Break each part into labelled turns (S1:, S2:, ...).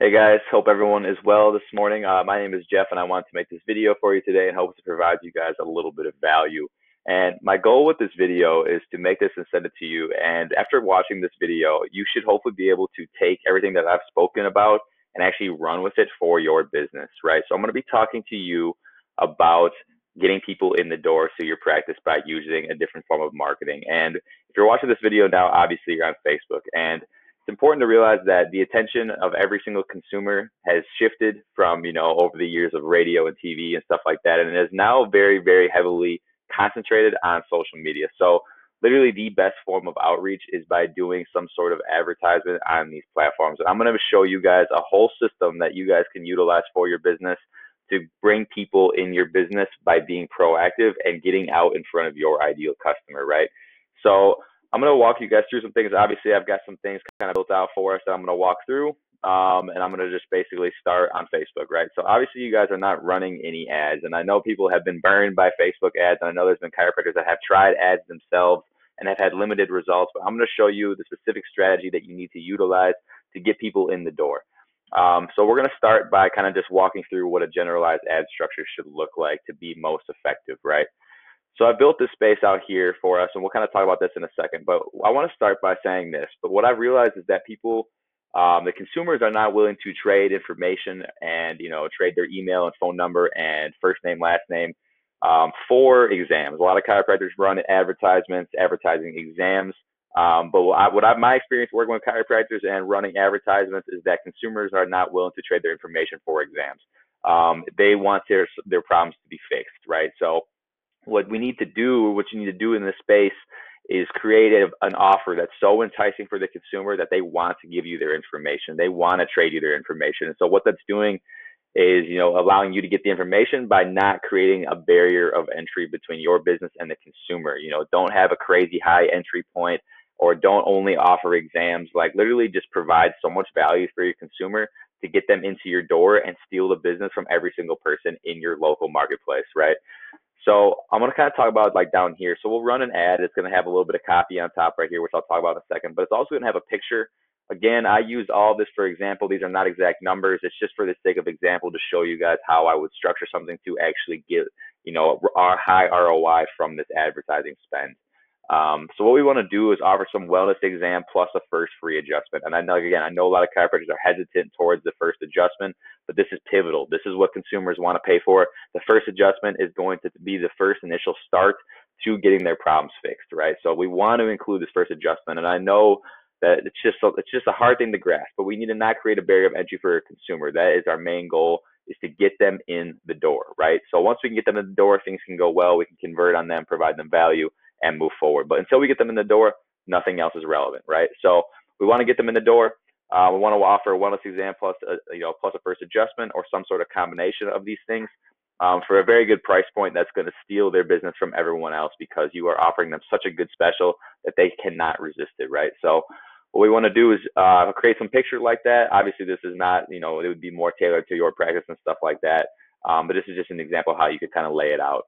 S1: Hey guys, hope everyone is well this morning. My name is Jeff and I want to make this video for you today and hope to provide you guys a little bit of value. And my goal with this video is to make this and send it to you. And after watching this video, you should hopefully be able to take everything that I've spoken about and actually run with it for your business, right? So I'm going to be talking to you about getting people in the door to your practice by using a different form of marketing. And if you're watching this video now, obviously you're on Facebook, and it's important to realize that the attention of every single consumer has shifted from, over the years of radio and TV and stuff like that. And it is now very, very heavily concentrated on social media. So literally the best form of outreach is by doing some sort of advertisement on these platforms. And I'm going to show you guys a whole system that you guys can utilize for your business to bring people in your business by being proactive and getting out in front of your ideal customer, right? So I'm going to walk you guys through some things. Obviously, I've got some things kind of built out for us that I'm going to walk through, and I'm going to just basically start on Facebook, right? So obviously, you guys are not running any ads, and I know people have been burned by Facebook ads, and I know there's been chiropractors that have tried ads themselves and have had limited results, but I'm going to show you the specific strategy that you need to utilize to get people in the door. So we're going to start by kind of just walking through what a generalized ad structure should look like to be most effective, right? So I built this space out here for us, and we'll kind of talk about this in a second, but I want to start by saying this. But what I've realized is that people, the consumers are not willing to trade information and, trade their email and phone number and first name, last name for exams. A lot of chiropractors run advertisements, advertising exams. But my experience working with chiropractors and running advertisements is that consumers are not willing to trade their information for exams. They want their problems to be fixed, right? So what you need to do in this space is create an offer that's so enticing for the consumer that they want to give you their information. They want to trade you their information. And so what that's doing is, allowing you to get the information by not creating a barrier of entry between your business and the consumer. Don't have a crazy high entry point, or don't only offer exams. Like, literally just provide so much value for your consumer to get them into your door and steal the business from every single person in your local marketplace, right? So I'm going to kind of talk about like down here. So we'll run an ad. It's going to have a little bit of copy on top right here, which I'll talk about in a second, but it's also going to have a picture. Again, I use all this for example. These are not exact numbers. It's just for the sake of example to show you guys how I would structure something to actually get, our high ROI from this advertising spend. So what we want to do is offer some wellness exam plus a first free adjustment. And I know a lot of chiropractors are hesitant towards the first adjustment, but this is pivotal. This is what consumers want to pay for. The first adjustment is going to be the first initial start to getting their problems fixed, right? So we want to include this first adjustment. And I know that it's just a hard thing to grasp, but we need to not create a barrier of entry for a consumer. That is our main goal, is to get them in the door, right? So once we can get them in the door, things can go well. We can convert on them, provide them value, and move forward. But until we get them in the door, nothing else is relevant, right? So we want to get them in the door. We want to offer a wellness exam plus a first adjustment, or some sort of combination of these things for a very good price point that's going to steal their business from everyone else, because you are offering them such a good special that they cannot resist it, right? So what we want to do is create some picture like that. Obviously, this is not, it would be more tailored to your practice and stuff like that. But this is just an example of how you could kind of lay it out.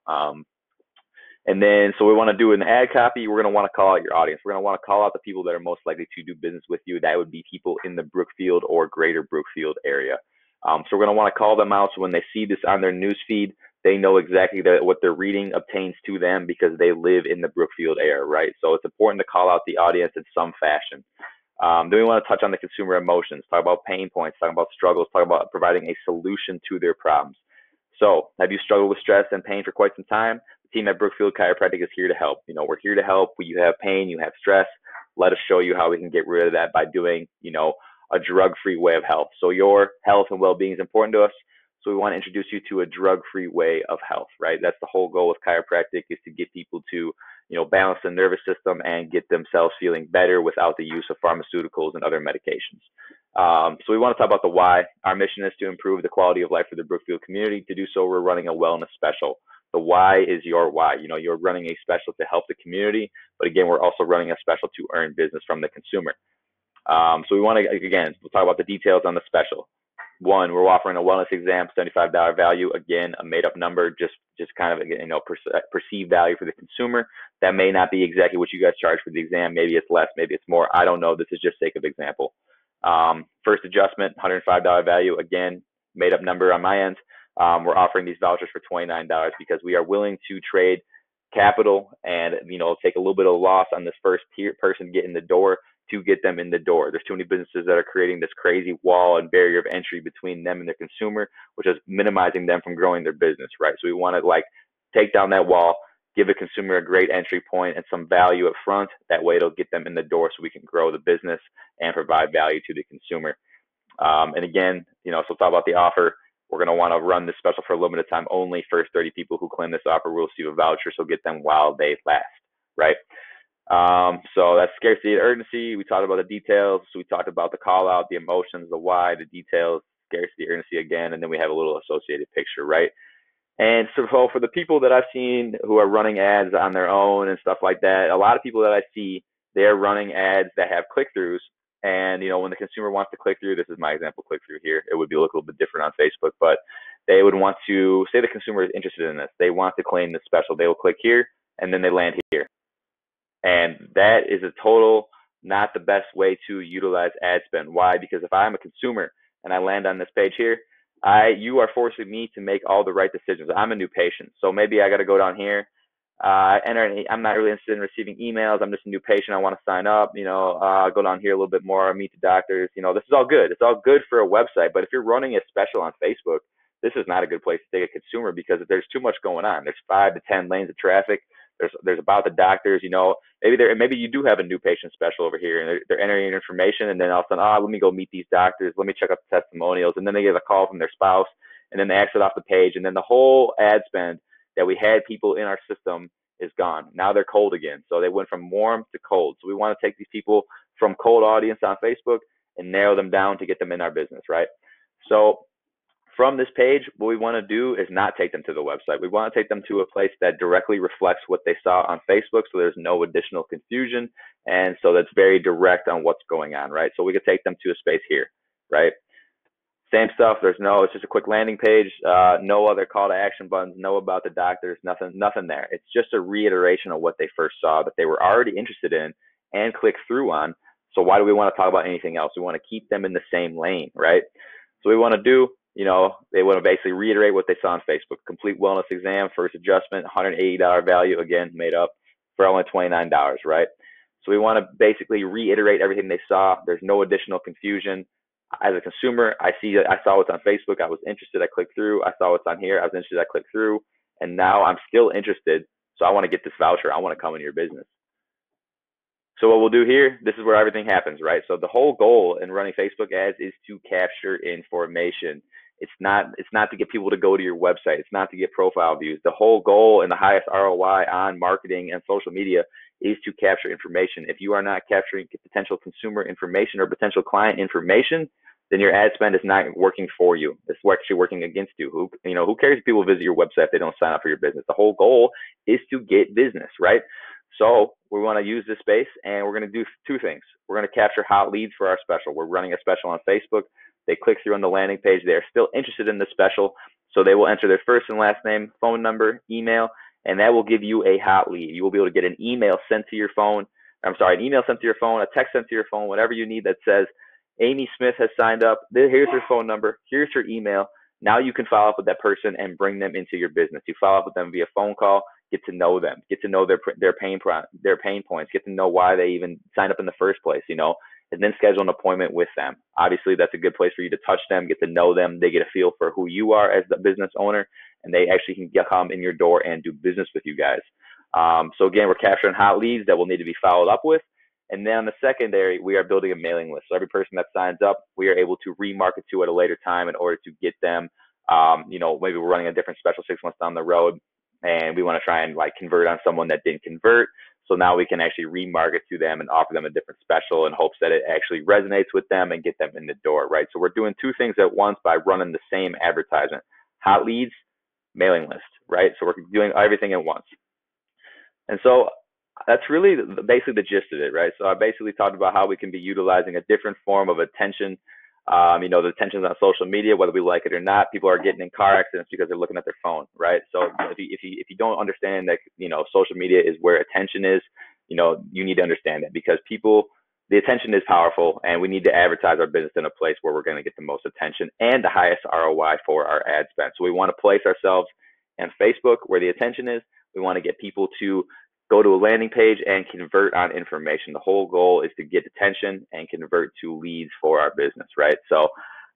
S1: And then, so we want to do an ad copy. We're going to want to call out your audience. We're going to want to call out the people that are most likely to do business with you. That would be people in the Brookfield or greater Brookfield area. So we're going to want to call them out, so when they see this on their news feed, they know exactly that what they're reading obtains to them because they live in the Brookfield area, right? So it's important to call out the audience in some fashion. Then we want to touch on the consumer emotions, talk about pain points, talk about struggles, talk about providing a solution to their problems. So have you struggled with stress and pain for quite some time? The team at Brookfield Chiropractic is here to help. We're here to help. You have pain, you have stress. Let us show you how we can get rid of that by doing, a drug-free way of health. So your health and well-being is important to us. So we want to introduce you to a drug-free way of health, right? That's the whole goal of chiropractic, is to get people to, balance the nervous system and get themselves feeling better without the use of pharmaceuticals and other medications. So we want to talk about the why. Our mission is to improve the quality of life for the Brookfield community. To do so, we're running a wellness special. The why is your why. You're running a special to help the community, but again, we're also running a special to earn business from the consumer. So we want to, again, we'll talk about the details on the special. One, we're offering a wellness exam, $75 value. Again, a made up number, just kind of, perceived value for the consumer. That may not be exactly what you guys charge for the exam. Maybe it's less, maybe it's more. I don't know. This is just sake of example. First adjustment, $105 value. Again, made up number on my end. We're offering these vouchers for $29 because we are willing to trade capital and take a little bit of loss on this first person getting the door to get them in the door. There's too many businesses that are creating this crazy wall and barrier of entry between them and their consumer, which is minimizing them from growing their business, right? So we want to take down that wall, give the consumer a great entry point and some value up front. That way it'll get them in the door so we can grow the business and provide value to the consumer. And again, so we'll talk about the offer. We're going to want to run this special for a limited time only. First 30 people who claim this offer will receive a voucher, so get them while they last, right? So that's scarcity and urgency. We talked about the details. So we talked about the call out, the emotions, the why, the details, scarcity, urgency again, and then we have a little associated picture, right? And so for the people that I've seen who are running ads on their own and stuff like that, a lot of people that I see, they're running ads that have click-throughs. And, when the consumer wants to click through, this is my example click through here. It would be look a little bit different on Facebook, but they would want to say the consumer is interested in this. They want to claim this special. They will click here and then they land here. And that is a total not the best way to utilize ad spend. Why? Because if I'm a consumer and I land on this page here, you are forcing me to make all the right decisions. I'm a new patient. So maybe I got to go down here. I'm not really interested in receiving emails. I'm just a new patient. I want to sign up, go down here a little bit more, meet the doctors. This is all good. It's all good for a website. But if you're running a special on Facebook, this is not a good place to take a consumer because there's too much going on. There's 5 to 10 lanes of traffic. There's about the doctors, maybe you do have a new patient special over here and they're entering information and then all of a sudden, let me go meet these doctors. Let me check out the testimonials. And then they get a call from their spouse and then they exit off the page. And then the whole ad spend that we had people in our system is gone. Now they're cold again. So they went from warm to cold. So we want to take these people from cold audience on Facebook and narrow them down to get them in our business, right? So from this page, what we want to do is not take them to the website. We want to take them to a place that directly reflects what they saw on Facebook so there's no additional confusion. And so that's very direct on what's going on, right? So we could take them to a space here, right? Same stuff. It's just a quick landing page. No other call to action buttons. No about the doctors. Nothing there. It's just a reiteration of what they first saw that they were already interested in and clicked through on. So why do we want to talk about anything else? We want to keep them in the same lane, right? So we want to do, they want to basically reiterate what they saw on Facebook. Complete wellness exam, first adjustment, $180 value, again, made up for only $29, right? So we want to basically reiterate everything they saw. There's no additional confusion. As a consumer, I saw what's on Facebook. I was interested. I clicked through. I saw what's on here. I was interested. I clicked through. And now I'm still interested. So I want to get this voucher. I want to come into your business. So what we'll do here, this is where everything happens, right? So the whole goal in running Facebook ads is to capture information. It's not to get people to go to your website. It's not to get profile views. The whole goal and the highest ROI on marketing and social media is to capture information. If you are not capturing potential consumer information or potential client information, then your ad spend is not working for you. It's actually working against you. Who cares if people visit your website if they don't sign up for your business? The whole goal is to get business, right? So we want to use this space and we're going to do 2 things. We're going to capture hot leads for our special. We're running a special on Facebook. They click through on the landing page. They're still interested in the special. So they will enter their first and last name, phone number, email, and that will give you a hot lead. You will be able to get an email sent to your phone. An email sent to your phone, a text sent to your phone, whatever you need that says, Amy Smith has signed up. Here's her phone number. Here's her email. Now you can follow up with that person and bring them into your business. You follow up with them via phone call, get to know them, get to know their pain points, get to know why they even signed up in the first place, and then schedule an appointment with them. Obviously, that's a good place for you to touch them, get to know them. They get a feel for who you are as the business owner, and they actually can come in your door and do business with you guys. So again, we're capturing hot leads that will need to be followed up with. And then on the secondary, we are building a mailing list. So every person that signs up, we are able to remarket to at a later time in order to get them, maybe we're running a different special 6 months down the road and we want to try and convert on someone that didn't convert. So now we can actually remarket to them and offer them a different special in hopes that it actually resonates with them and get them in the door, right? So we're doing 2 things at once by running the same advertisement: hot leads, mailing list, right? So we're doing everything at once. And so that's really basically the gist of it, right? So I basically talked about how we can be utilizing a different form of attention. The attention's on social media, whether we like it or not. People are getting in car accidents because they're looking at their phone, right? So if you don't understand that, social media is where attention is, you need to understand that, because people the attention is powerful, and we need to advertise our business in a place where we're going to get the most attention and the highest ROI for our ad spend. So we want to place ourselves on Facebook where the attention is. We want to get people to go to a landing page and convert on information. The whole goal is to get attention and convert to leads for our business, right? So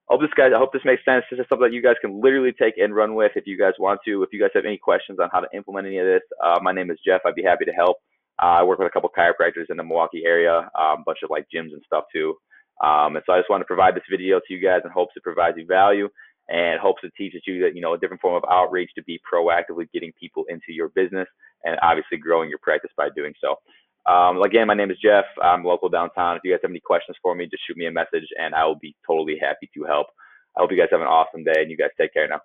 S1: I hope this makes sense. This is something that you guys can literally take and run with if you guys want to. If you guys have any questions on how to implement any of this, my name is Jeff. I'd be happy to help. I work with a couple chiropractors in the Milwaukee area, a bunch of like gyms and stuff too. And so I just want to provide this video to you guys in hopes it provides you value and hopes it teaches you that, a different form of outreach to be proactively getting people into your business and obviously growing your practice by doing so. Again, my name is Jeff. I'm local downtown. If you guys have any questions for me, just shoot me a message and I will be totally happy to help. I hope you guys have an awesome day and you guys take care now.